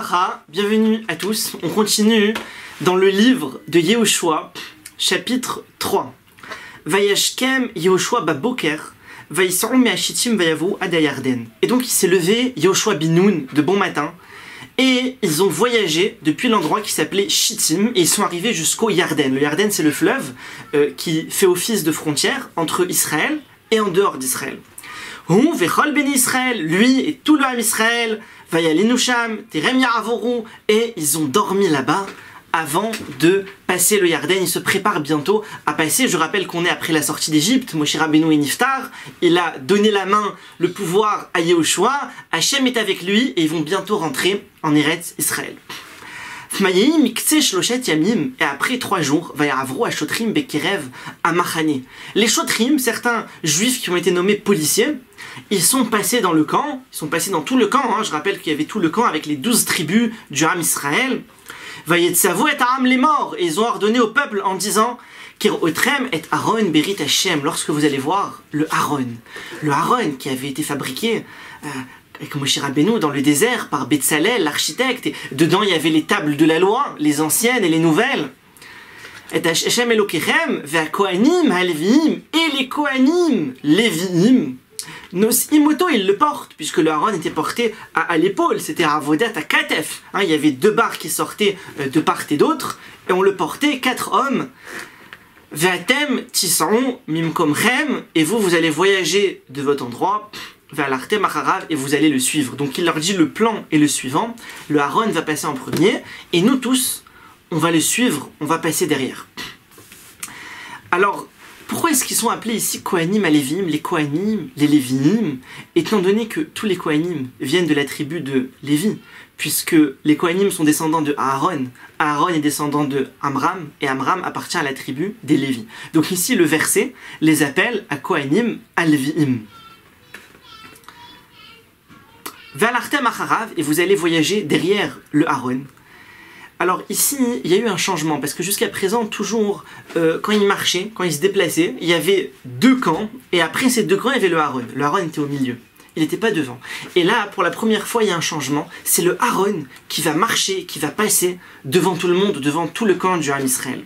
Varacha, bienvenue à tous. On continue dans le livre de Yehoshua, chapitre 3. Vayashkem Yehoshua baboker, vaïsarou me'ashitim vayavu ad Yarden. Et donc il s'est levé, Yehoshua binoun, de bon matin, et ils ont voyagé depuis l'endroit qui s'appelait Shittim, et ils sont arrivés jusqu'au Yarden. Le Yarden, c'est le fleuve qui fait office de frontière entre Israël et en dehors d'Israël. Vechol ben Israël, lui et tout le Ham Israël, Vayalinusham, Terem Ya'avoru, et ils ont dormi là-bas avant de passer le Yarden. Ils se préparent bientôt à passer. Je rappelle qu'on est après la sortie d'Égypte. Moshe Rabbeinu est Niftar. Il a donné la main, le pouvoir à Yehoshua. Hachem est avec lui et ils vont bientôt rentrer en Eretz Israël. Et après 3 jours, les Shotrim, certains juifs qui ont été nommés policiers, ils sont passés dans le camp, ils sont passés dans tout le camp, je rappelle qu'il y avait tout le camp avec les 12 tribus du Ham Israël. Vayetzavu et Ham les morts, et ils ont ordonné au peuple en disant Kirotrem et Aaron berit Hashem, lorsque vous allez voir le Aaron qui avait été fabriqué avec Moshe Rabbeinu dans le désert par Betzalel, l'architecte, et dedans il y avait les tables de la loi, les anciennes et les nouvelles. Et Hashem Elokechem, ve'a Kohanim, ha-Leviim, et les Kohanim, Léviim, nos imoto, ils le portent, puisque le Aaron était porté à l'épaule, c'était Avodat à Katef. Il y avait 2 barres qui sortaient de part et d'autre, et on le portait 4 hommes. Ve'atem tisarou mimkomchem, et vous allez voyager de votre endroit, ve'alartem acharav, et vous allez le suivre. Donc il leur dit le plan est le suivant, le Aaron va passer en premier, et nous tous, on va le suivre, on va passer derrière. Alors, pourquoi est-ce qu'ils sont appelés ici Kohanim à Léviim, les Kohanim, les Léviim, étant donné que tous les Kohanim viennent de la tribu de Lévi, puisque les Kohanim sont descendants de Aaron, Aaron est descendant de Amram, et Amram appartient à la tribu des Lévi. Donc ici, le verset les appelle à Kohanim à Léviim. Valartem acharav, et vous allez voyager derrière le Aaron. Alors ici, il y a eu un changement, parce que jusqu'à présent, toujours, quand ils marchaient, quand ils se déplaçaient, il y avait 2 camps, et après ces 2 camps, il y avait le Aaron. Le Aaron était au milieu, il n'était pas devant. Et là, pour la première fois, il y a un changement, c'est le Aaron qui va marcher, qui va passer devant tout le monde, devant tout le camp du Ham Israël.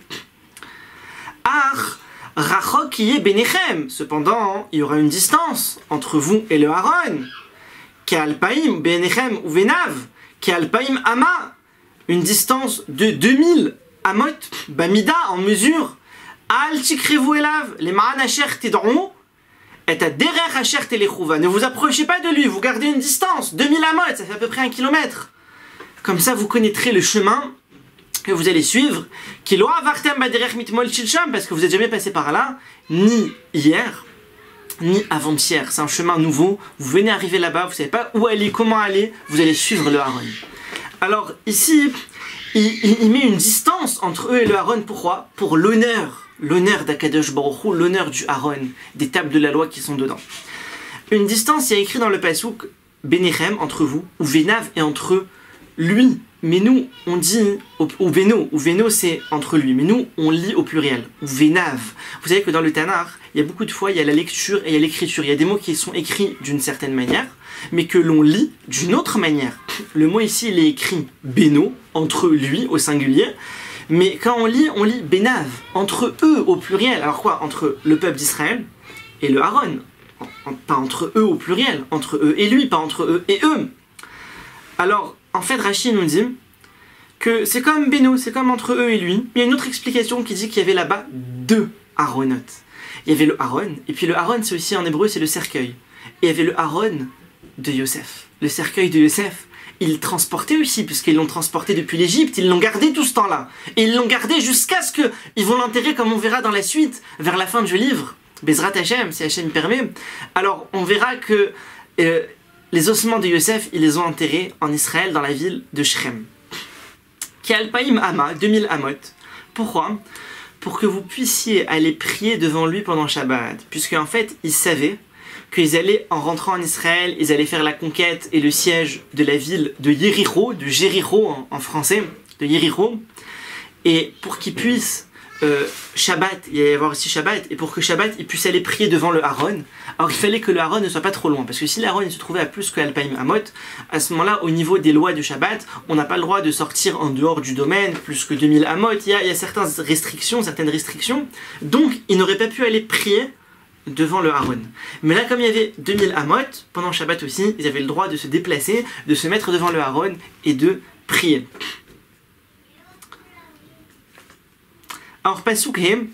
Rachok yeh benechem, cependant, il y aura une distance entre vous et le Aaron. Ke'alpaim benechem ou venav, ke'alpaim ama, une distance de 2000 amot, bamida, en mesure, al tikrevu elav, les ma'an asher tid'ou, et à derer asher telechouva. Ne vous approchez pas de lui, vous gardez une distance, 2000 amot, ça fait à peu près 1 kilomètre. Comme ça, vous connaîtrez le chemin que vous allez suivre, kilo avartem baderech mitmol shilsham, parce que vous n'êtes jamais passé par là, ni hier, ni avant-hier. C'est un chemin nouveau, vous venez arriver là-bas, vous ne savez pas où aller, comment aller, vous allez suivre le Aaron. Alors ici, il met une distance entre eux et le Aaron. Pourquoi? Pour l'honneur d'Akadosh Baruch Hu, l'honneur du Aaron, des tables de la loi qui sont dedans. Une distance, il y a écrit dans le passouk Benechem, entre vous, ou Venav est entre lui. Mais nous, on dit, ou Veno c'est entre lui, mais nous, on lit au pluriel, ou Venav. Vous savez que dans le Tanakh, il y a beaucoup de fois, il y a la lecture et il y a l'écriture. Il y a des mots qui sont écrits d'une certaine manière, mais que l'on lit d'une autre manière. Le mot ici, il est écrit Beno, entre lui, au singulier, mais quand on lit Benav, entre eux, au pluriel. Alors quoi? Entre le peuple d'Israël et le Aaron. Pas entre eux au pluriel, entre eux et lui, pas entre eux et eux. Alors, en fait, Rashi nous dit que c'est comme Beno, c'est comme entre eux et lui. Il y a une autre explication qui dit qu'il y avait là-bas 2 Aaronotes. Il y avait le Aaron, et puis le Aaron, c'est aussi en hébreu, c'est le cercueil. Et il y avait le Aaron de Yosef. Le cercueil de Yosef, ils le transportaient aussi, puisqu'ils l'ont transporté depuis l'Égypte, ils l'ont gardé tout ce temps-là. Et ils l'ont gardé jusqu'à ce qu'ils vont l'enterrer, comme on verra dans la suite, vers la fin du livre. Bezrat Hashem, si Hashem permet. Alors, on verra que les ossements de Yosef, ils les ont enterrés en Israël, dans la ville de Shrem. Ke'alpaim ama, 2000 amot. Pourquoi? Pour que vous puissiez aller prier devant lui pendant Shabbat. Puisque en fait, ils savaient qu'ils allaient, en rentrant en Israël, ils allaient faire la conquête et le siège de la ville de Jéricho, de Jéricho en français, de Jéricho. Et pour qu'ils puissent Shabbat, il y allait y avoir aussi Shabbat, et pour que Shabbat il puisse aller prier devant le Haron, alors il fallait que le Haron ne soit pas trop loin, parce que si le Haron il se trouvait à plus que Alpaïm Amot, à ce moment-là, au niveau des lois du Shabbat, on n'a pas le droit de sortir en dehors du domaine, plus que 2000 Amot, il y a certaines restrictions, donc il n'aurait pas pu aller prier devant le Haron. Mais là, comme il y avait 2000 Amot, pendant Shabbat aussi, ils avaient le droit de se déplacer, de se mettre devant le Haron et de prier. Alors, Pasuk He,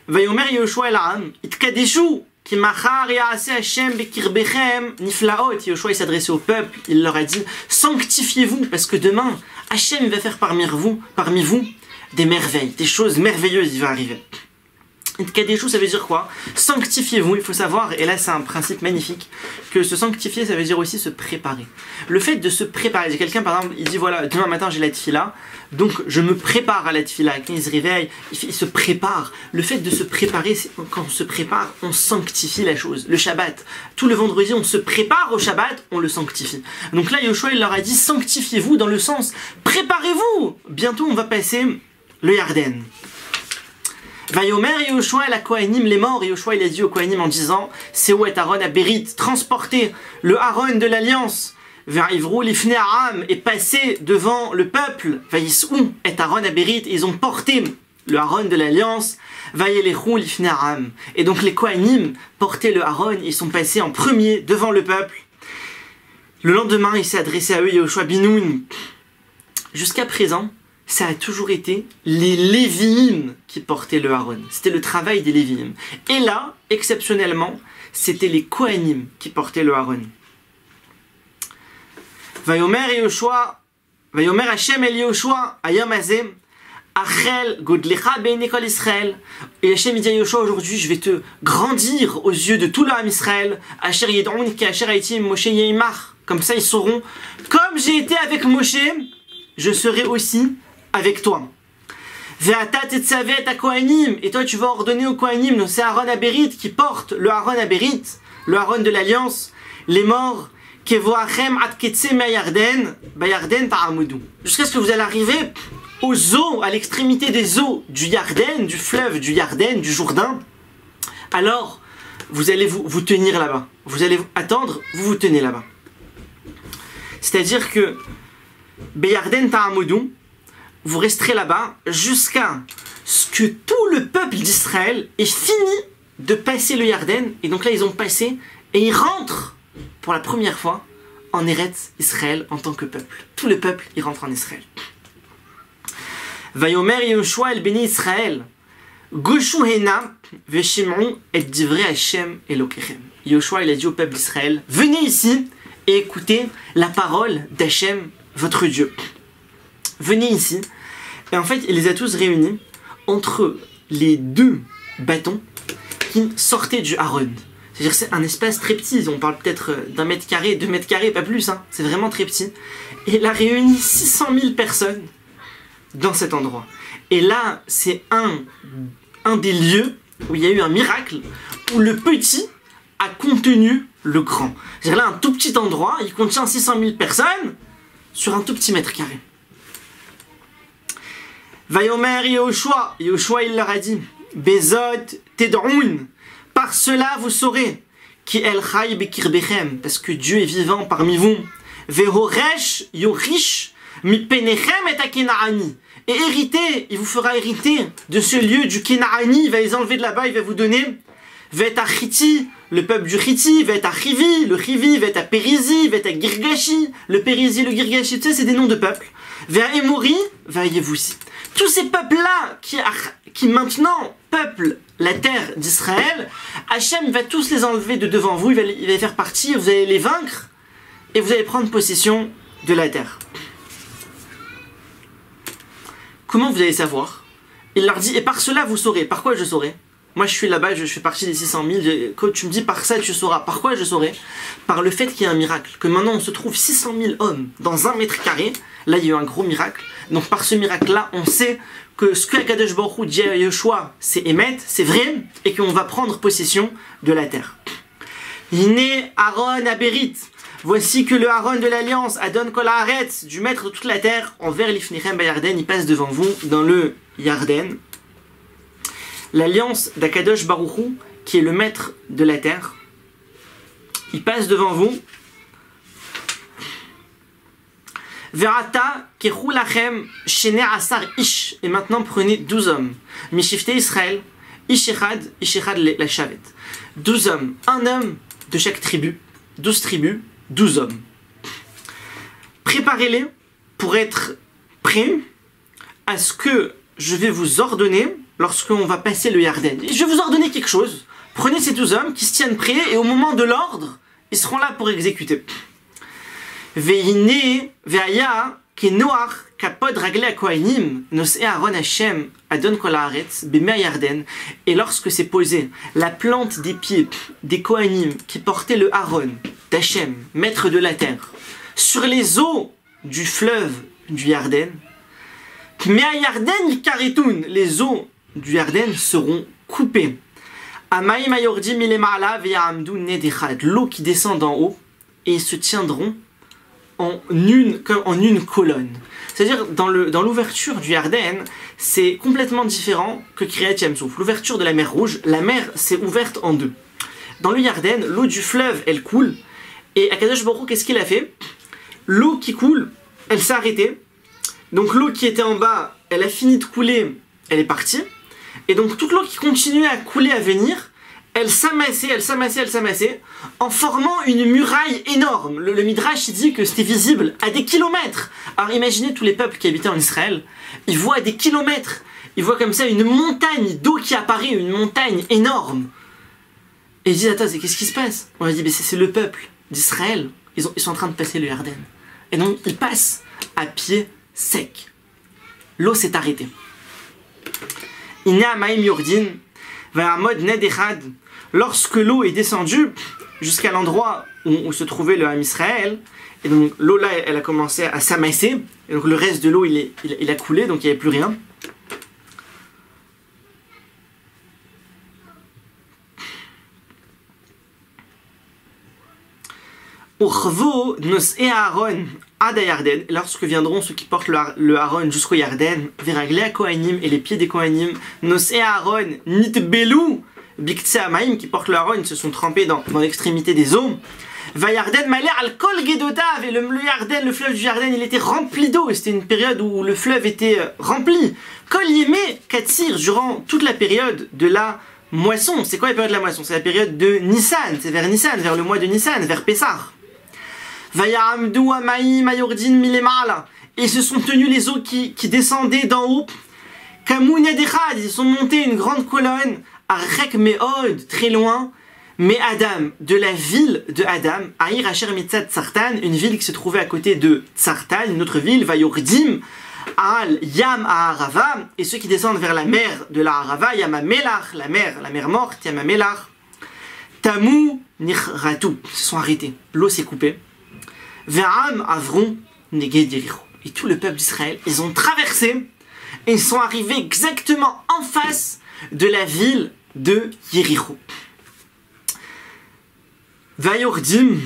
Vayomer Yehoshua el Ha'am, Itkadeshu, ki machar ya'aseh Hashem bekirbechem niflaot. Yehoshua il s'adressait au peuple, il leur a dit, sanctifiez-vous, parce que demain, Hashem va faire parmi vous, des merveilles, des choses merveilleuses, il va arriver. Itkadeshu, ça veut dire quoi? Sanctifiez-vous, il faut savoir, et là c'est un principe magnifique, que se sanctifier, ça veut dire aussi se préparer. Le fait de se préparer, quelqu'un par exemple, il dit voilà, demain matin j'ai la tfila, donc je me prépare à la tfila, quand il se réveille, il se prépare. Le fait de se préparer, quand on se prépare, on sanctifie la chose. Le Shabbat, tout le vendredi, on se prépare au Shabbat, on le sanctifie. Donc là, Yehoshua, il leur a dit sanctifiez-vous dans le sens, préparez-vous. Bientôt, on va passer le Yarden. Vayomer Yehoshua la Kohanim, les morts, Yehoshua il a dit aux Kohanim en disant Seou et Aaron à Bérit, transportez le Aaron de l'Alliance vers Ivrou l'Ifne Aram et passez devant le peuple. Vaïsou et Aaron à Bérit, ils ont porté le Aaron de l'Alliance, Vaïelechou l'Ifne Aram. Et donc les Kohanim portaient le Aaron, ils sont passés en premier devant le peuple. Le lendemain, il s'est adressé à eux, Yehoshua Binoun. Jusqu'à présent, ça a toujours été les Lévi'im qui portaient le Aaron. C'était le travail des Lévi'im. Et là, exceptionnellement, c'était les Kohanim qui portaient le Aaron. Vayomer Hashem el Yehoshua, Hayom hazeh, Achel godlecha be'enei kol Israël. Et Hashem dit à Yehoshua, aujourd'hui, je vais te grandir aux yeux de tout l'âme Israël. Asher yed'on ki asher haïti Moshe yeimach. Comme ça, ils sauront, comme j'ai été avec Moshe, je serai aussi avec toi. Et toi tu vas ordonner au Kohanim, donc c'est Aaron Abérit qui porte le Aaron Abérit, le Aaron de l'Alliance, les morts, jusqu'à ce que vous allez arriver aux eaux, à l'extrémité des eaux du Yarden, du fleuve du Yarden, du Jourdain. Alors vous allez vous tenir là-bas, vous allez attendre, vous vous tenez là-bas. C'est-à-dire que Beyarden Ta'amudou, vous resterez là-bas jusqu'à ce que tout le peuple d'Israël ait fini de passer le Yarden. Et donc là, ils ont passé et ils rentrent pour la première fois en Eretz Israël en tant que peuple. Tout le peuple, il rentre en Israël. Vayomer Yehoshua el Beni Israël, Goshu Hena, Veshimon et Divrei Hashem Elokechem. Yehoshua, il a dit au peuple d'Israël, venez ici et écoutez la parole d'Hachem, votre Dieu. Venez ici. Et en fait, il les a tous réunis entre les deux bâtons qui sortaient du Aaron. C'est-à-dire c'est un espace très petit. On parle peut-être d'1 mètre carré, 2 mètres carrés, pas plus. Hein. C'est vraiment très petit. Et il a réuni 600 000 personnes dans cet endroit. Et là, c'est un des lieux où il y a eu un miracle, où le petit a contenu le grand. C'est-à-dire là, un tout petit endroit, il contient 600 000 personnes sur un tout petit mètre carré. Vayomer Yehoshua, Yehoshua il leur a dit, Bezot ted'oun, par cela vous saurez, ki el chai bekirbechem, parce que Dieu est vivant parmi vous. Vehoresh yorish mi penechem et akenaani, et hériter, il vous fera hériter de ce lieu du Kenaani, il va les enlever de là-bas, il va vous donner. Vet à Chiti, le peuple du Chiti, Vet à Chivi, le Chivi, Vet à Périzi, Vet à Girgashi, le Périzi, le Girgashi, tu sais, c'est des noms de peuples. Vet à Émori, Vet à Yevusi. Tous ces peuples-là qui maintenant peuplent la terre d'Israël, Hachem va tous les enlever de devant vous, il va les faire partir, vous allez les vaincre et vous allez prendre possession de la terre. Comment vous allez savoir? Il leur dit, et par cela vous saurez. Par quoi je saurai? Moi je suis là-bas, je fais partie des 600 000, quand tu me dis par ça tu sauras. Par quoi je saurai? Par le fait qu'il y a un miracle, que maintenant on se trouve 600 000 hommes dans 1 mètre carré, là il y a eu un gros miracle. Donc par ce miracle-là, on sait que ce que Akadosh Baruch Hu dit à Yehoshua, c'est émet, c'est vrai, et qu'on va prendre possession de la terre. Iné Aaron Abérit, voici que le Aaron de l'Alliance, Adon Kol Haaretz, du maître de toute la terre, envers l'Ifnechem Bayarden, il passe devant vous dans le Yarden. l'alliance d'Akadosh Baruch Hu, qui est le maître de la terre. Il passe devant vous. Verata kechu lachem shene asar ish. Et maintenant prenez 12 hommes. Mishifte Israël, ish echad la shavet. 12 hommes, un homme de chaque tribu. 12 tribus, 12 hommes. Préparez-les pour être prêts à ce que je vais vous ordonner lorsqu'on va passer le Yarden. Je vais vous ordonner quelque chose. Prenez ces 12 hommes qui se tiennent prêts et au moment de l'ordre, ils seront là pour exécuter. Ve'hine ve'aya kenoach kapod ragle akohanim nos'e Aaron Hashem adon kol haaretz b'mei Yarden. Et lorsque s'est posée la plante des pieds des Kohanim qui portaient le Aaron d'Hachem, maître de la terre, sur les eaux du fleuve du Yarden, Mea Yarden karitun, les eaux du Yarden seront coupées. Amaim ayordim milema'ala ve'ya'amdu ned echad, l'eau qui descend d'en haut, et ils se tiendront en une colonne. C'est-à-dire, dans l'ouverture du Yarden, c'est complètement différent que Kriyat Yam-Souf. L'ouverture de la mer Rouge, la mer s'est ouverte en deux. Dans le Yarden, l'eau du fleuve, elle coule, et Akadosh Baruch Hu, qu'est-ce qu'il a fait? L'eau qui coule, elle s'est arrêtée. Donc l'eau qui était en bas, elle a fini de couler, elle est partie. Et donc toute l'eau qui continuait à couler à venir, elle s'amassait, en formant une muraille énorme. Le Midrash dit que c'était visible à des kilomètres. Alors imaginez tous les peuples qui habitaient en Israël, ils voient à des kilomètres, ils voient comme ça une montagne d'eau qui apparaît, une montagne énorme. Et ils disent, attends, qu'est-ce qui se passe? On leur dit, c'est le peuple d'Israël, ils sont en train de passer le Yarden. Et donc ils passent à pied sec. L'eau s'est arrêtée. Inna ma'im yordin va'amod ned echad. Lorsque l'eau est descendue jusqu'à l'endroit où se trouvait le Ham Israël, et donc l'eau là, elle a commencé à s'amasser, et donc le reste de l'eau il a coulé, donc il n'y avait plus rien. Urvo nos'e Aaron ad Yarden, lorsque viendront ceux qui portent le Aaron jusqu'au Yarden, veragle Kohanim, et les pieds des Kohanim, nos'e Aaron nitbelu biktseh hamaim, qui portent le Aaron, ils se sont trempés dans l'extrémité des eaux. Va Yarden malé al kol gedotav, et le Yarden, le fleuve du Yarden, il était rempli d'eau, et c'était une période où le fleuve était rempli. Kol yemé katsir, durant toute la période de la moisson. C'est quoi la période de la moisson? C'est la période de Nissan, c'est vers Nissan, vers le mois de Nissan, vers Pessah. Vayamdu amaim ayordin milema'ala, et se sont tenus les eaux qui descendaient d'en haut. Kamu ned echad, ils sont montés une grande colonne, arrek me'od, très loin, mais Adam, de la ville de Adam, Aïr Asher Mitzad Tsartan, une ville qui se trouvait à côté de Tsartan, une autre ville, Vayordim, Al Yam Aharava, et ceux qui descendent vers la mer de la Harava, Yamamelach, la mer morte, Yamamelach, Tamu Niratu, se sont arrêtés, l'eau s'est coupée. Ve'am Avron Neged Yericho. Et tout le peuple d'Israël, ils ont traversé et ils sont arrivés exactement en face de la ville de Yericho. Vayordim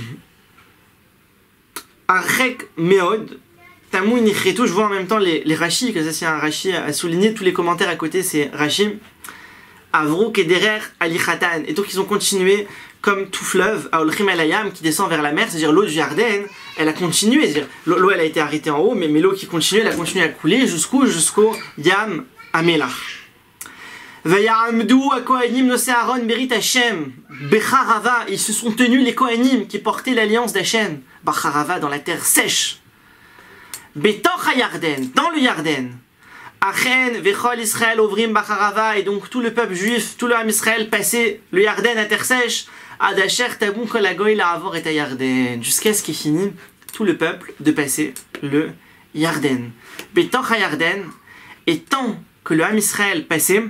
Arek Meod Tamu Nichretu. Je vois en même temps les Rashi, que ça c'est un Rashi à souligner, tous les commentaires à côté c'est Rashi. Avro Kederer Alichatan. Et donc ils ont continué comme tout fleuve, à Olchim Alayam, qui descend vers la mer, c'est-à-dire l'eau du Yarden, elle a continué, c'est-à-dire l'eau elle a été arrêtée en haut, mais l'eau qui continue, elle a continué à couler jusqu'au Yam Amelach. Vayamdu Kohanim nos'e Aaron berit Hashem Becharava, ils se sont tenus les Kohanim qui portaient l'alliance d'Hachem, Becharava, dans la terre sèche. Betoch Yarden, dans le Yarden. Achen vechol Israël ovrim Becharava, et donc tout le peuple juif, tout le Ham Israël passait le Yarden à terre sèche. Adasher tabou kol hagoy la'avor et Yarden, jusqu'à ce qu'il finisse tout le peuple de passer le Yarden. Betoch Yarden, et tant que le Ham Israël passait,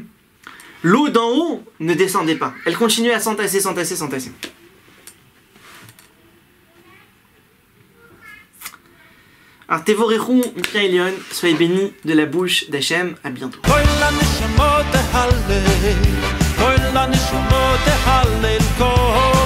l'eau d'en haut ne descendait pas. Elle continuait à s'entasser. Alors, Tevorechu, Mikael Yon, soyez bénis de la bouche d'Hachem. À bientôt. Koil la nishmot hallel, kol